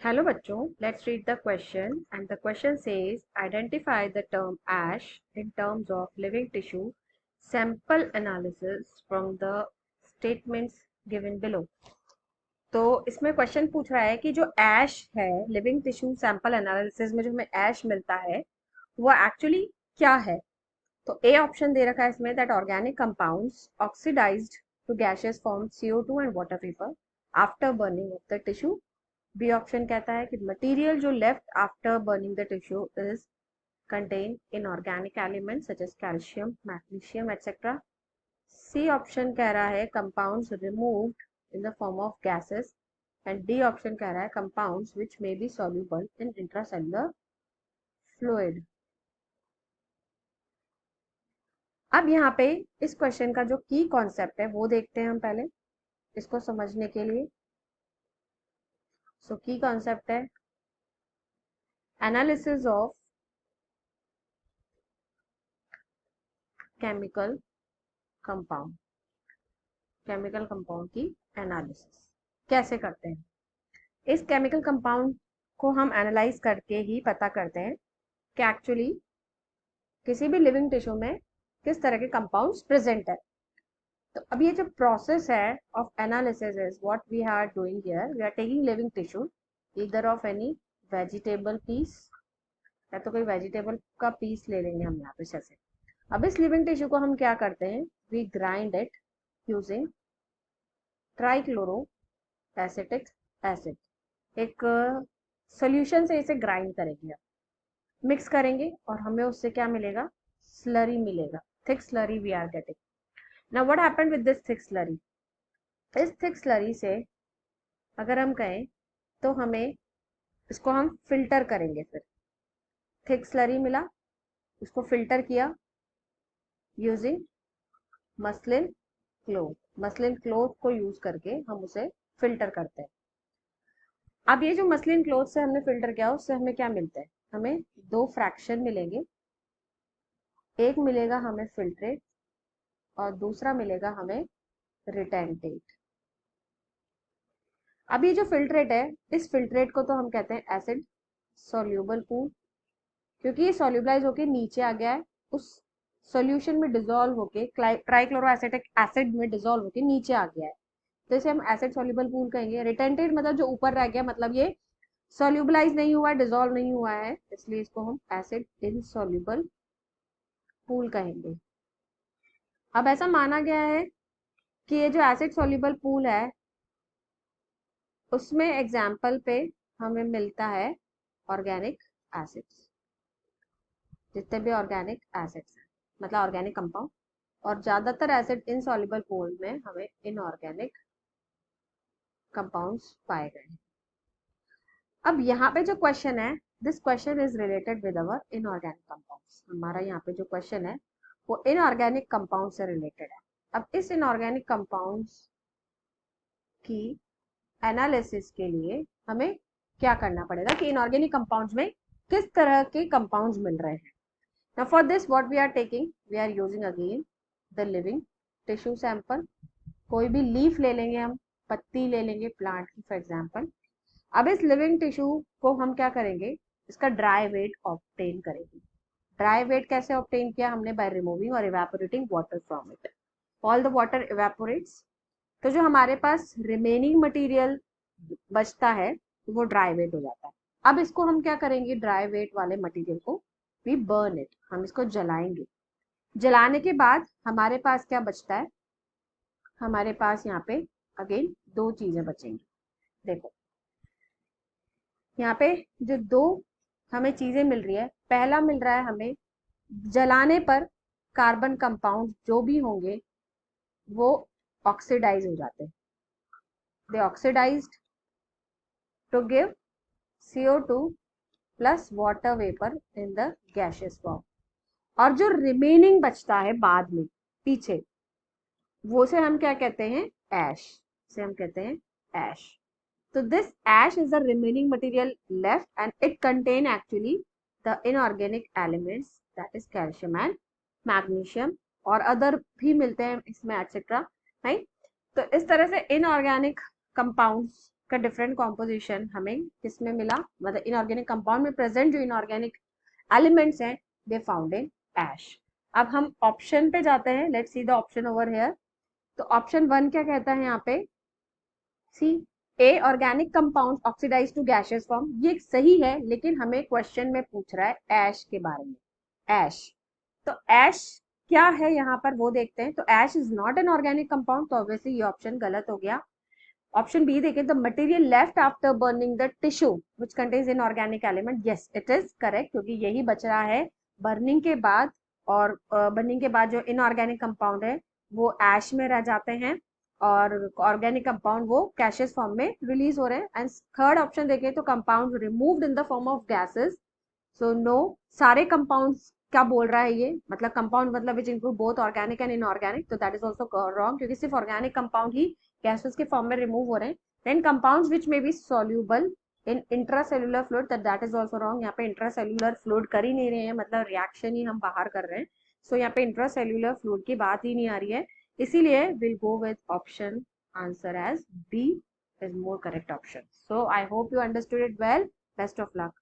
Hello बच्चों, let's read the question and the question says identify the term ash in terms of living tissue sample analysis from the statements given below। तो इसमें question पूछ रहा है कि जो ऐश है लिविंग टिश्यू सैंपल एनालिसिस में जो हमें ऐश मिलता है वो एक्चुअली क्या है। तो ए ऑप्शन दे रखा है इसमें that organic compounds oxidized to gases form CO2 and water vapour after burning of the tissue. B option कहता है कि मटेरियल जो left after burning the tissue is contain in organic elements such as calcium magnesium etcetera. C option कह रहा है compounds removed in the form of gases and D option कह रहा है compounds which may be soluble in intracellular fluid. अब यहाँ पे इस क्वेश्चन का जो की कॉन्सेप्ट है वो देखते हैं हम पहले इसको समझने के लिए। सो की कॉन्सेप्ट है analysis of chemical compound. Chemical compound की एनालिसिस कैसे करते हैं, इस केमिकल कंपाउंड को हम एनालाइज करके ही पता करते हैं कि एक्चुअली किसी भी लिविंग टिश्यू में किस तरह के कंपाउंड्स प्रेजेंट है। तो अब ये जो प्रोसेस है of analysis is what we are doing here. We are taking living tissue either of any vegetable piece या तो कोई वेजिटेबल का पीस ले लेंगे हम यहाँ पे जैसे। अब इस लिविंग टिश्यू को हम क्या करते हैं, we grind it using trichloro acetic acid. एक सोल्यूशन से इसे ग्राइंड करेंगे, मिक्स करेंगे और हमें उससे क्या मिलेगा, स्लरी मिलेगा, thick slurry we are getting. Now what happened with this thick slurry, इस थिक स्लरी से अगर हम कहें तो हमें इसको हम फिल्टर करेंगे। फिर थिक स्लरी मिला, उसको फिल्टर किया using muslin cloth. Muslin cloth को यूज करके हम उसे फिल्टर करते हैं। अब ये जो मसलिन क्लोथ से हमने फिल्टर किया उससे हमें क्या मिलता है, हमें दो फ्रैक्शन मिलेंगे। एक मिलेगा हमें फिल्ट्रेट और दूसरा मिलेगा हमें रिटेंटेट। अब ये जो फिल्ट्रेट है इस फिल्ट्रेट को तो हम कहते हैं एसिड सॉल्यूबल पूल, क्योंकि ये सॉल्यूबलाइज होके नीचे आ गया है, उस सॉल्यूशन में डिसॉल्व होके ट्राइक्लोरो एसिटिक एसिड में डिसॉल्व होके नीचे आ गया है, तो इसे हम एसिड सॉल्यूबल पूल कहेंगे। रिटेंटेड मतलब जो ऊपर रह गया, मतलब ये सॉल्यूबलाइज नहीं हुआ है, डिसॉल्व नहीं हुआ है, इसलिए इसको हम एसिड इनसॉल्यूबल पूल कहेंगे। अब ऐसा माना गया है कि ये जो एसिड सॉल्यूबल पूल है उसमें एग्जाम्पल पे हमें मिलता है ऑर्गेनिक एसिड्स, जितने भी ऑर्गेनिक एसिड्स हैं मतलब ऑर्गेनिक कंपाउंड, और ज्यादातर एसिड इनसॉल्युबल पूल में हमें इनऑर्गेनिक कंपाउंड्स पाए गए हैं। अब यहाँ पे जो क्वेश्चन है, this question is related with our inorganic compounds. हमारा यहाँ पे जो क्वेश्चन है वो इनऑर्गेनिक कंपाउंड से रिलेटेड है। अब इस इनऑर्गेनिक कंपाउंड्स की एनालिसिस के लिए हमें क्या करना पड़ेगा कि इनऑर्गेनिक कंपाउंड्स में किस तरह के कंपाउंड्स मिल रहे हैं। Now for this what we are taking, we are using again the living tissue sample। कोई भी लीफ ले लेंगे हम, पत्ती ले लेंगे प्लांट की फॉर एग्जांपल। अब इस लिविंग टिश्यू को हम क्या करेंगे, इसका ड्राई वेट ऑब्टेन करेंगे। ड्राई वेट कैसे ऑब्टेन किया हमने, बाय रिमूविंग और evaporating water from it. All the water evaporates, तो जो हमारे पास रिमेनिंग मटेरियल बचता है वो ड्राई वेट हो जाता है। अब इसको हम क्या करेंगे, ड्राई वेट वाले मटेरियल को वी बर्न इट, हम इसको जलाएंगे। जलाने के बाद हमारे पास क्या बचता है, हमारे पास यहाँ पे अगेन दो चीजें बचेंगी। देखो यहाँ पे जो दो हमें चीजें मिल रही है, पहला मिल रहा है हमें जलाने पर कार्बन कंपाउंड जो भी होंगे वो ऑक्सीडाइज हो जाते हैं, they oxidised to give CO2 plus water vapour in the gaseous form. और जो रिमेनिंग बचता है बाद में पीछे, वो से हम क्या कहते हैं, ऐश से हम कहते हैं ऐश। तो this ash is the remaining material left and it contain actually the inorganic elements that is calcium and magnesium, और अदर भी मिलते हैं इसमें एक्सेट्रा, राइट। तो इस तरह से इनऑर्गेनिक कंपाउंड्स का डिफरेंट कॉम्पोजिशन हमें किसमें मिला, मतलब इनऑर्गेनिक कंपाउंड में प्रेजेंट जो इनऑर्गेनिक एलिमेंट्स हैं दे फाउंड इन एश। अब हम ऑप्शन पे जाते हैं, let's see the option over here. तो ऑप्शन 1 क्या कहता है यहाँ पे, see a organic compound oxidise to gaseous form, ये सही है, लेकिन हमें क्वेश्चन में पूछ रहा है ऐश के बारे में। ऐश, तो ऐश क्या है यहाँ पर वो देखते हैं। तो ash is not an organic compound, तो ऑब्वियसली ये ऑप्शन गलत हो गया। ऑप्शन बी देखें, the material left after burning the tissue which contains inorganic element, yes it is correct, क्योंकि यही बच रहा है बर्निंग के बाद। और बर्निंग के बाद जो इनऑर्गेनिक कंपाउंड है वो ऐश में रह जाते हैं और ऑर्गेनिक कंपाउंड वो गैसियस फॉर्म में रिलीज हो रहे हैं। एंड थर्ड ऑप्शन देखें तो compound removed in the form of gases, so no, सारे कंपाउंड्स क्या बोल रहा है ये, मतलब कंपाउंड मतलब which include both organic and inorganic, तो दैट इज ऑल्सो रॉन्ग, क्योंकि सिर्फ ऑर्गेनिक कंपाउंड ही गैसेस के फॉर्म में रिमूव हो रहे हैं। Then compounds which may be soluble in intracellular fluid, that is also wrong, यहाँ पे इंट्रासेल्युलर फ्लूइड कर ही नहीं रहे हैं, मतलब रिएक्शन ही हम बाहर कर रहे हैं, सो यहाँ पे इंट्रासेल्युलर फ्लूइड की बात ही नहीं आ रही है, इसीलिए will go with option answer as B is more correct option. So I hope you understood it well. Best of luck.